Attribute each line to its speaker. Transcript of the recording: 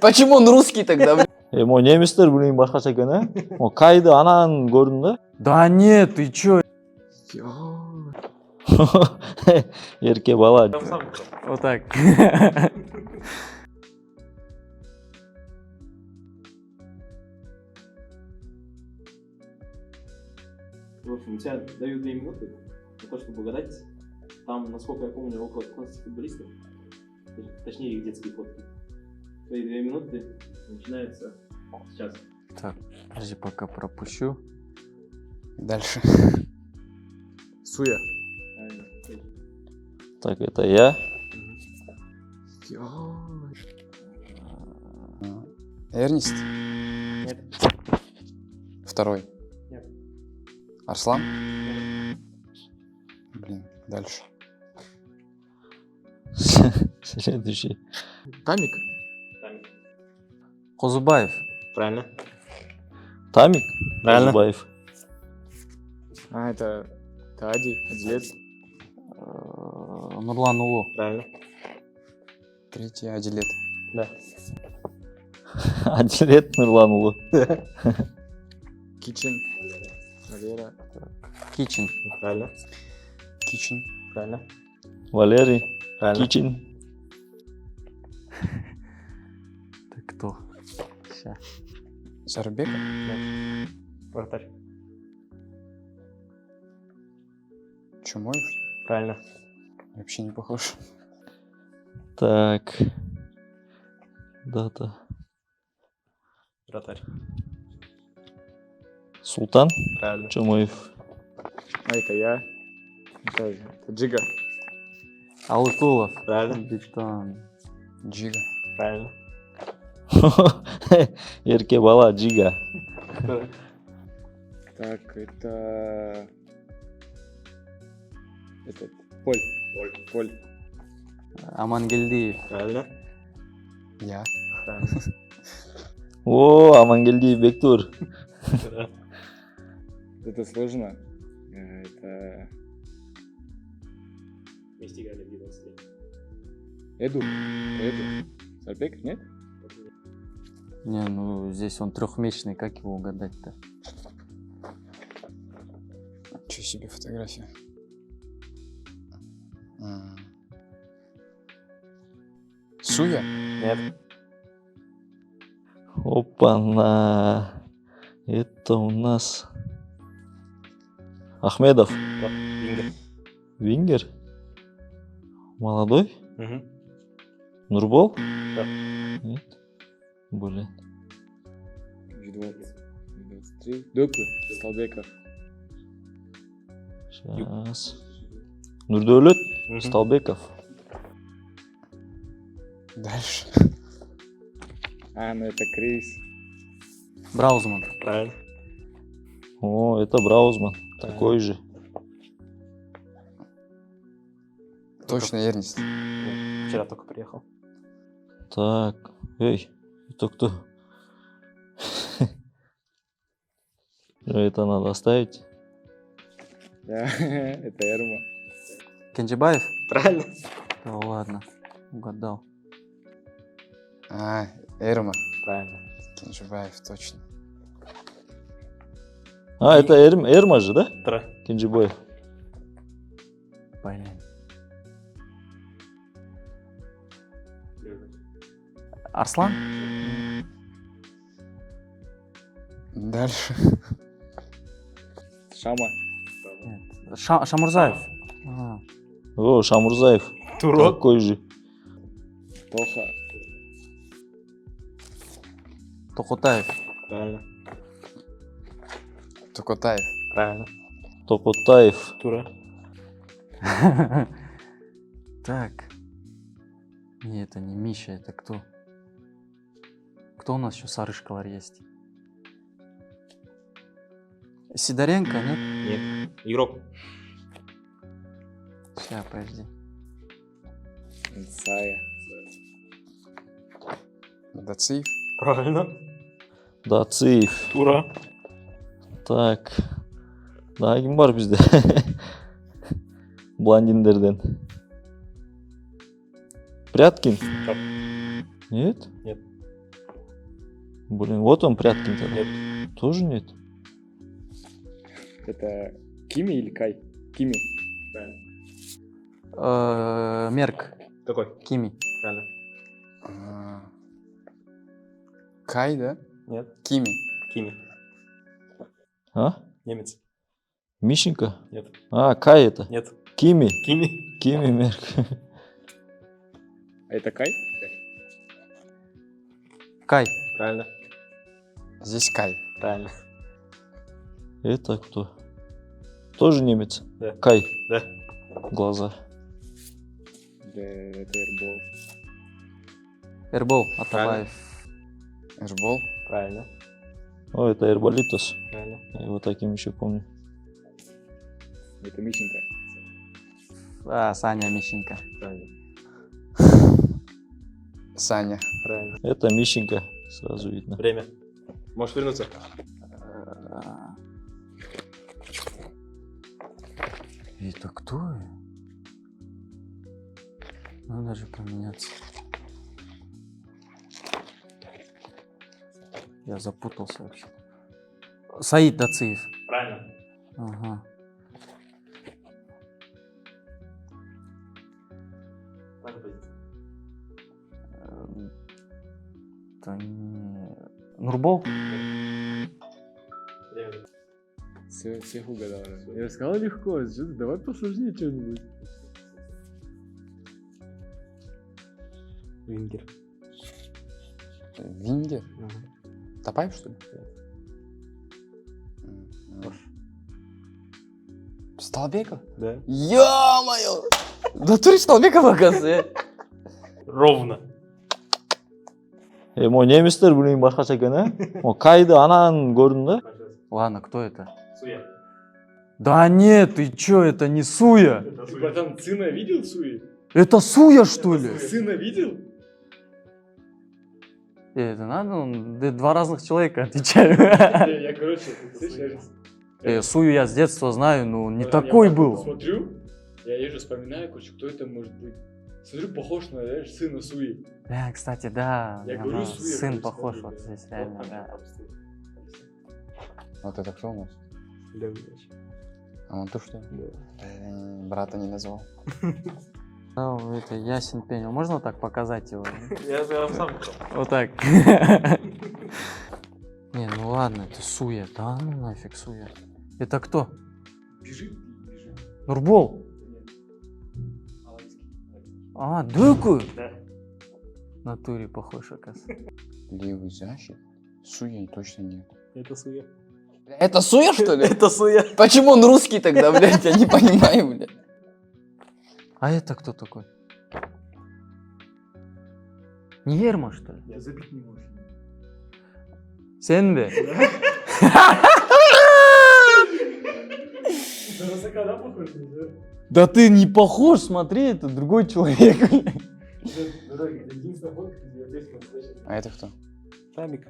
Speaker 1: Почему он русский тогда?
Speaker 2: Мо немистер билейин башкача экен, а? Мо Кайды анан көрдүң да?
Speaker 1: Да нет, ты чё?
Speaker 2: Эрке бала.
Speaker 1: Вот так.
Speaker 3: В общем, у тебя дают 2 минуты на то, чтобы угадать. Там, насколько я помню, около 15 футболистов. Точнее, их детские фотки. Твои 2 минуты начинаются сейчас.
Speaker 1: Так, подожди, пока пропущу.
Speaker 4: Дальше. Суя.
Speaker 3: Правильно.
Speaker 2: Так, это я.
Speaker 4: Эрнест.
Speaker 3: Нет.
Speaker 4: Второй.
Speaker 3: Нет.
Speaker 4: Арслан. Блин, дальше.
Speaker 2: Следующий.
Speaker 1: Тамик?
Speaker 3: Тамик.
Speaker 1: Козубаев.
Speaker 3: Правильно.
Speaker 2: Тамик.
Speaker 3: Правильно.
Speaker 2: Козубаев.
Speaker 4: А, это Адилет.
Speaker 1: Нурлан Улу.
Speaker 3: Правильно.
Speaker 4: Третий Адилет.
Speaker 3: Да.
Speaker 2: Адилет Нурланұлы.
Speaker 4: Кичин. Валера.
Speaker 1: Кичин.
Speaker 3: Правильно.
Speaker 4: Кичин.
Speaker 3: Правильно.
Speaker 2: Валерий.
Speaker 3: Правильно.
Speaker 2: Кичин.
Speaker 1: Ты кто? Ща.
Speaker 4: Зарбек.
Speaker 3: Вратарь.
Speaker 4: Чумоев.
Speaker 3: Правильно.
Speaker 4: Вообще не похож.
Speaker 2: Так. Дата.
Speaker 3: Вратарь.
Speaker 2: Султан
Speaker 3: Правильно.
Speaker 2: Чумоев.
Speaker 4: А это я. Это Джига.
Speaker 1: Алыкулов.
Speaker 3: Правильно.
Speaker 1: Бектан.
Speaker 4: Джига.
Speaker 3: Правильно.
Speaker 2: Ерке бала Джига.
Speaker 4: Так, это... Этот... Поль. Поль.
Speaker 1: Амангелдиев.
Speaker 3: Правильно.
Speaker 4: Я.
Speaker 3: Правильно.
Speaker 2: О, Амангелдиев Бектур.
Speaker 4: Это сложно. Это...
Speaker 3: Вместе играли в 11 лет.
Speaker 4: Эду. Зарбек, нет?
Speaker 1: Не, ну здесь он трехмесячный, как его угадать-то?
Speaker 4: Че себе фотография. Суя?
Speaker 3: Нет.
Speaker 2: Опа-на. Это у нас Ахмедов.
Speaker 3: Вингер.
Speaker 2: Вингер. Молодой.
Speaker 3: Угу.
Speaker 2: Нурбол?
Speaker 3: Да.
Speaker 2: Нет. Блин.
Speaker 4: 23. Дөкү. Сталбеков.
Speaker 2: Сейчас. Нурдөлөт
Speaker 3: Мгм.
Speaker 2: Сталбеков.
Speaker 4: Дальше. А, ну это Крис.
Speaker 1: Браузман.
Speaker 3: Правильно.
Speaker 2: О, это Браузман. Такой же.
Speaker 4: Точно Эрнест.
Speaker 3: Вчера только приехал.
Speaker 2: Так. Эй, это кто? Это надо оставить.
Speaker 4: Да, это Эрма.
Speaker 1: Кенджибаев?
Speaker 3: Правильно.
Speaker 1: Да ладно, угадал.
Speaker 4: А, Эрма.
Speaker 3: Правильно.
Speaker 4: Кенжибаев, точно.
Speaker 2: А, это Эрма же, да?
Speaker 3: Тра.
Speaker 2: Кенджибой.
Speaker 1: Блин. Арслан?
Speaker 4: Дальше. Шама.
Speaker 1: Нет. Шамурзаев. А,
Speaker 2: О, Шамурзаев.
Speaker 3: Турок.
Speaker 2: Такой же.
Speaker 4: Тоха.
Speaker 1: Токотаев.
Speaker 3: Правильно.
Speaker 4: Токотаев.
Speaker 3: Правильно.
Speaker 2: Токотаев.
Speaker 3: Тура.
Speaker 1: Так. Не, это не Миша, это кто? Кто у нас еще сарышкалар есть? Сидоренко, нет?
Speaker 3: Нет. Игрок.
Speaker 1: Сейчас, подожди.
Speaker 4: Сая. Дациев.
Speaker 3: Правильно.
Speaker 2: Дациев.
Speaker 3: Тура.
Speaker 2: Так. Daha kim var bizde? Блондиндерден. Пряткин?
Speaker 3: Жоқ.
Speaker 2: Нет?
Speaker 3: Нет.
Speaker 2: Блин, вот он Пряткин тогда.
Speaker 3: Нет.
Speaker 2: Тоже нет?
Speaker 4: Это Кими или Кай? Кими.
Speaker 3: Правильно.
Speaker 1: Мерк.
Speaker 3: Какой?
Speaker 1: Кими.
Speaker 3: Правильно.
Speaker 5: Кай, да?
Speaker 3: Нет.
Speaker 5: Кими.
Speaker 3: Кими.
Speaker 2: А?
Speaker 3: Немец.
Speaker 2: Мищенко?
Speaker 3: Нет.
Speaker 2: А, Кай это.
Speaker 3: Нет.
Speaker 2: Кими.
Speaker 3: Кими.
Speaker 2: Кими Мерк.
Speaker 4: А это Кай?
Speaker 1: Кай.
Speaker 3: Правильно.
Speaker 5: Здесь Кай.
Speaker 3: Правильно.
Speaker 2: Это кто? Тоже немец?
Speaker 3: Да.
Speaker 2: Кай.
Speaker 3: Да.
Speaker 2: Глаза.
Speaker 4: Да, это Эрбол.
Speaker 1: Эрбол Атабаев.
Speaker 5: Эшбол.
Speaker 3: Правильно.
Speaker 2: О, это Эрболитос.
Speaker 3: Правильно.
Speaker 2: Я его таким еще помню.
Speaker 4: Это Мищенко.
Speaker 1: А, Саня Мищенко.
Speaker 3: Правильно.
Speaker 5: Саня.
Speaker 3: Правильно.
Speaker 2: Это Мищенко. Сразу видно.
Speaker 3: Время. Можешь вернуться.
Speaker 1: Это кто? Надо же поменяться. Я запутался вообще. Саид Дациев.
Speaker 3: Правильно.
Speaker 1: Ага.
Speaker 3: Ваша позиция.
Speaker 1: Это не... Нурбол?
Speaker 3: Время.
Speaker 4: Всех угадал. Я сказал легко. Давай посложнее что-нибудь.
Speaker 3: Вингер.
Speaker 5: Вингер. Топаев, что ли? Столбеков?
Speaker 3: Да.
Speaker 5: Ё-моё! Да ты Столбеков, оказывается.
Speaker 3: Ровно.
Speaker 2: Мо немецтер білмеймін башқаша екен, а? О, Кайды анан көрдім да?
Speaker 1: Ладно, кто это?
Speaker 3: Суя.
Speaker 1: Да нет, ты чё, это не Суя.
Speaker 4: Ты, братан, сына видел, Суи?
Speaker 1: Это Суя, что ли?
Speaker 4: Сына видел?
Speaker 1: Это надо, два разных человека отвечаю.
Speaker 4: Я, короче, слышишь,
Speaker 1: Сую я с детства знаю, но не
Speaker 4: я
Speaker 1: такой
Speaker 4: потом
Speaker 1: был.
Speaker 4: Смотрю, я езжу, вспоминаю, короче, кто это может быть. Смотрю, похож на, знаешь, сына Суи.
Speaker 1: Да, кстати, да.
Speaker 4: Я
Speaker 1: она-
Speaker 4: говорю, Суя,
Speaker 1: сын
Speaker 4: короче,
Speaker 1: похож
Speaker 4: смотри,
Speaker 1: вот
Speaker 4: да.
Speaker 1: здесь, реально, да.
Speaker 5: Вот это кто у нас? А он то что? Брата не назвал.
Speaker 1: Ну, это ясен пень. Можно вот так показать его?
Speaker 3: Я сам.
Speaker 1: Вот так. Не, ну ладно, это Суя. Да ну нафиг Суя. Это кто?
Speaker 4: Бежит.
Speaker 1: Нурбол? А, Дыку?
Speaker 3: Да.
Speaker 1: В натуре похож, оказывается.
Speaker 5: Левый защит? Суя точно нет.
Speaker 3: Это суя.
Speaker 5: Это Суя, что ли?
Speaker 3: Это суя.
Speaker 5: Почему он русский тогда, блядь? Я не понимаю, блядь.
Speaker 1: А это кто такой? Нерма, что ли?
Speaker 4: Я забить не можешь.
Speaker 1: Сенбе?
Speaker 4: На Росака, да, похож?
Speaker 1: Да ты не похож, смотри, это другой человек.
Speaker 4: Единственная фотка, где я здесь настоящий.
Speaker 5: А это кто?
Speaker 3: Тамик.